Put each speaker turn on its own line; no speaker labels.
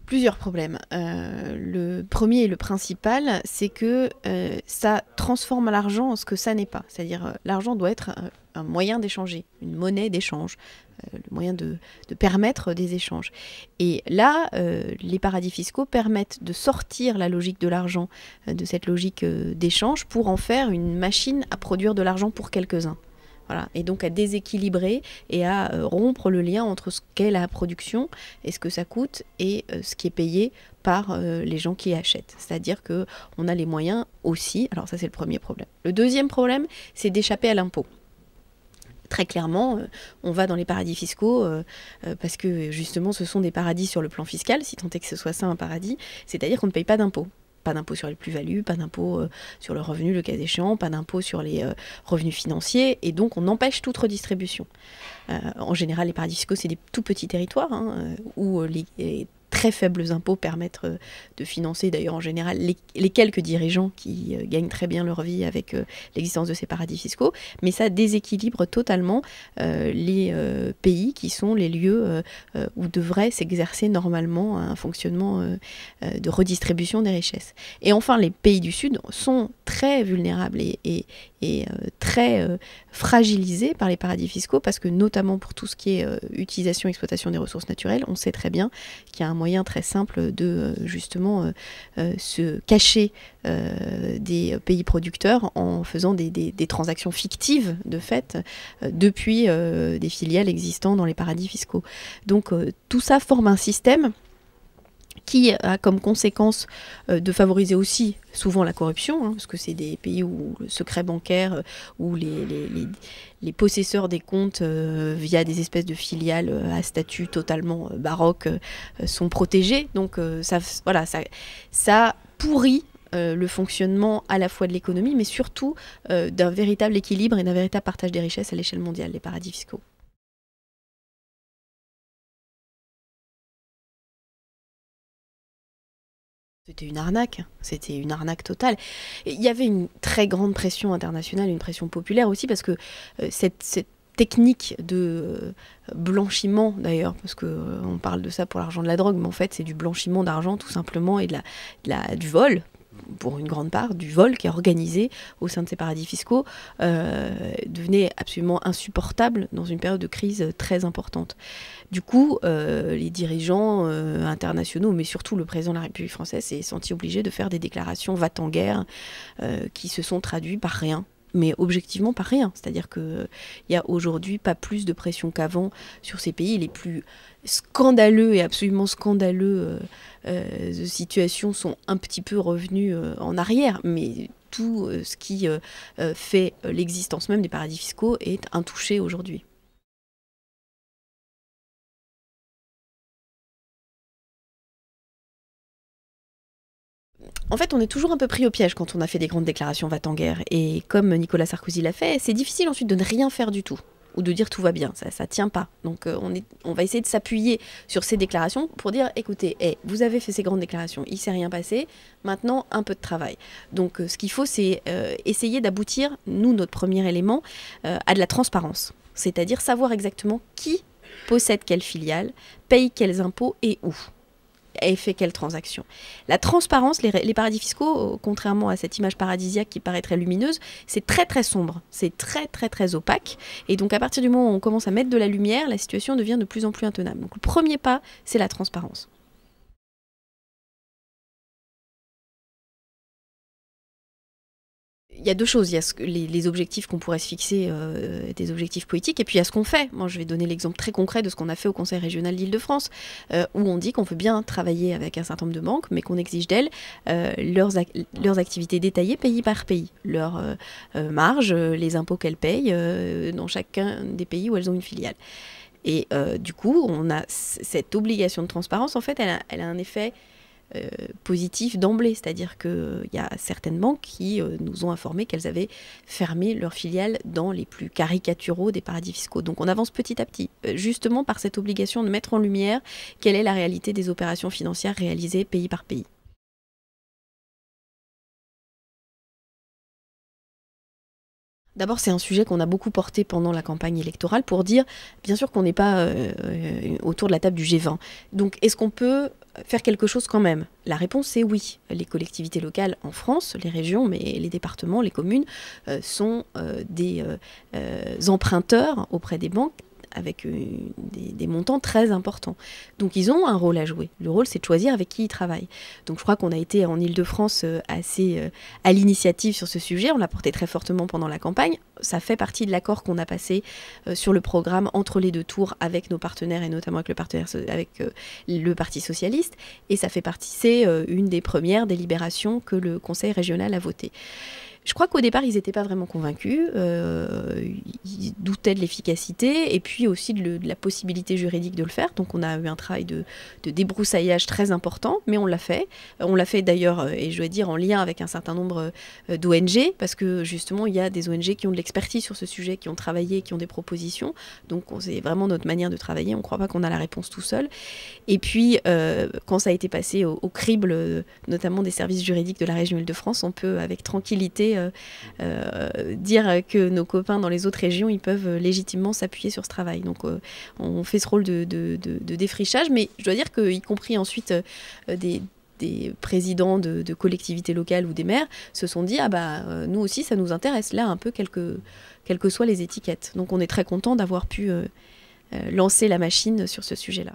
Plusieurs problèmes. Le premier et le principal, c'est que ça transforme l'argent en ce que ça n'est pas. C'est-à-dire l'argent doit être un moyen d'échanger, une monnaie d'échange, le moyen de permettre des échanges. Et là, les paradis fiscaux permettent de sortir la logique de l'argent de cette logique d'échange pour en faire une machine à produire de l'argent pour quelques-uns. Voilà. Et donc à déséquilibrer et à rompre le lien entre ce qu'est la production et ce que ça coûte et ce qui est payé par les gens qui achètent. C'est-à-dire qu'on a les moyens aussi, alors ça c'est le premier problème. Le deuxième problème, c'est d'échapper à l'impôt. Très clairement, on va dans les paradis fiscaux parce que justement ce sont des paradis sur le plan fiscal, si tant est que ce soit ça un paradis, c'est-à-dire qu'on ne paye pas d'impôts. Pas d'impôt sur les plus-values, pas d'impôt sur le revenu, le cas échéant, pas d'impôt sur les revenus financiers, et donc on empêche toute redistribution. En général, les paradis fiscaux, c'est des tout petits territoires où les très faibles impôts permettent de financer, d'ailleurs en général, les quelques dirigeants qui gagnent très bien leur vie avec l'existence de ces paradis fiscaux, mais ça déséquilibre totalement les pays qui sont les lieux où devrait s'exercer normalement un fonctionnement de redistribution des richesses. Et enfin, les pays du Sud sont très vulnérables et très fragilisés par les paradis fiscaux parce que notamment pour tout ce qui est utilisation et exploitation des ressources naturelles, on sait très bien qu'il y a un moyen très simple de justement se cacher des pays producteurs en faisant des transactions fictives de fait depuis des filiales existant dans les paradis fiscaux. Donc tout ça forme un système qui a comme conséquence de favoriser aussi souvent la corruption, parce que c'est des pays où le secret bancaire, où les possesseurs des comptes via des espèces de filiales à statut totalement baroque sont protégés. Donc ça pourrit le fonctionnement à la fois de l'économie, mais surtout d'un véritable équilibre et d'un véritable partage des richesses à l'échelle mondiale, les paradis fiscaux. C'était une arnaque totale. Et il y avait une très grande pression internationale, une pression populaire aussi, parce que cette technique de blanchiment, d'ailleurs, parce qu'on parle de ça pour l'argent de la drogue, mais en fait c'est du blanchiment d'argent tout simplement et du vol, pour une grande part, du vol qui est organisé au sein de ces paradis fiscaux, devenait absolument insupportable dans une période de crise très importante. Du coup, les dirigeants internationaux, mais surtout le président de la République française, s'est senti obligé de faire des déclarations va-t-en-guerre qui se sont traduites par rien. Mais objectivement par rien. C'est-à-dire qu'il n'y a aujourd'hui pas plus de pression qu'avant sur ces pays. Les plus scandaleux et absolument scandaleux de situations sont un petit peu revenus en arrière. Mais tout ce qui fait l'existence même des paradis fiscaux est intouché aujourd'hui. En fait, on est toujours un peu pris au piège quand on a fait des grandes déclarations va-t-en-guerre. Et comme Nicolas Sarkozy l'a fait, c'est difficile ensuite de ne rien faire du tout. Ou de dire tout va bien, ça tient pas. Donc on va essayer de s'appuyer sur ces déclarations pour dire, écoutez, vous avez fait ces grandes déclarations, il s'est rien passé, maintenant un peu de travail. Donc ce qu'il faut, c'est essayer d'aboutir, nous, notre premier élément, à de la transparence. C'est-à-dire savoir exactement qui possède quelle filiale, paye quels impôts et où. Et fait quelle transaction. La transparence, les paradis fiscaux, contrairement à cette image paradisiaque qui paraît très lumineuse, c'est très très sombre, c'est très très très opaque. Et donc à partir du moment où on commence à mettre de la lumière, la situation devient de plus en plus intenable. Donc le premier pas, c'est la transparence. Il y a deux choses, il y a les objectifs qu'on pourrait se fixer, des objectifs politiques, et puis il y a ce qu'on fait. Moi, je vais donner l'exemple très concret de ce qu'on a fait au Conseil régional d'Île-de-France, où on dit qu'on veut bien travailler avec un certain nombre de banques, mais qu'on exige d'elles leurs activités détaillées pays par pays, leurs marges, les impôts qu'elles payent dans chacun des pays où elles ont une filiale. Et du coup, on a cette obligation de transparence, en fait, elle a un effet positif d'emblée, c'est-à-dire qu'il y a certaines banques qui nous ont informé qu'elles avaient fermé leurs filiales dans les plus caricaturaux des paradis fiscaux. Donc on avance petit à petit, justement par cette obligation de mettre en lumière quelle est la réalité des opérations financières réalisées pays par pays. D'abord, c'est un sujet qu'on a beaucoup porté pendant la campagne électorale pour dire, bien sûr qu'on n'est pas autour de la table du G20. Donc, est-ce qu'on peut faire quelque chose quand même? La réponse est oui. Les collectivités locales en France, les régions, mais les départements, les communes, sont des emprunteurs auprès des banques avec des montants très importants. Donc ils ont un rôle à jouer. Le rôle, c'est de choisir avec qui ils travaillent. Donc je crois qu'on a été en Île-de-France assez à l'initiative sur ce sujet. On l'a porté très fortement pendant la campagne. Ça fait partie de l'accord qu'on a passé sur le programme entre les deux tours avec nos partenaires et notamment avec le Parti socialiste. Et ça fait partie, c'est une des premières délibérations que le Conseil régional a votées. Je crois qu'au départ, ils n'étaient pas vraiment convaincus. Ils doutaient de l'efficacité et puis aussi de la possibilité juridique de le faire. Donc on a eu un travail de débroussaillage très important, mais on l'a fait. On l'a fait d'ailleurs, et je dois dire, en lien avec un certain nombre d'ONG, parce que justement, il y a des ONG qui ont de l'expertise sur ce sujet, qui ont travaillé, qui ont des propositions. Donc c'est vraiment notre manière de travailler. On ne croit pas qu'on a la réponse tout seul. Et puis, quand ça a été passé au crible, notamment des services juridiques de la région Île-de-France, on peut avec tranquillité dire que nos copains dans les autres régions, ils peuvent légitimement s'appuyer sur ce travail. Donc on fait ce rôle de défrichage, mais je dois dire qu'y compris ensuite des présidents de collectivités locales ou des maires se sont dit nous aussi ça nous intéresse là un peu quelles que soient les étiquettes. Donc on est très content d'avoir pu lancer la machine sur ce sujet-là.